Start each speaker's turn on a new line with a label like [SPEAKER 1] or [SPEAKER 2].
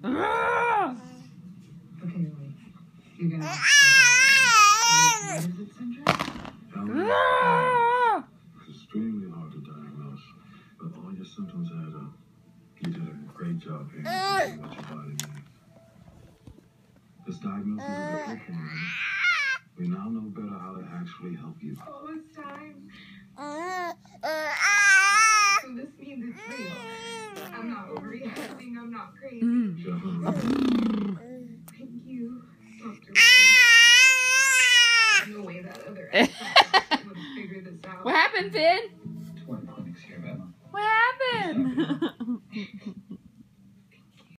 [SPEAKER 1] Okay, wait. You're gonna have to is it syndrome?
[SPEAKER 2] It's extremely hard to diagnose, but all your symptoms add up. You did a great job here what your body needs. This diagnosis is a quick one. We now know better how to actually help you.
[SPEAKER 1] All this time. So this means it's real. I'm not overreacting. I'm not crazy. Thank you, Dr. There's no way that other would have figured this out.
[SPEAKER 3] What happened, Finn?
[SPEAKER 1] 20 clinics here, Emma.
[SPEAKER 3] What happened?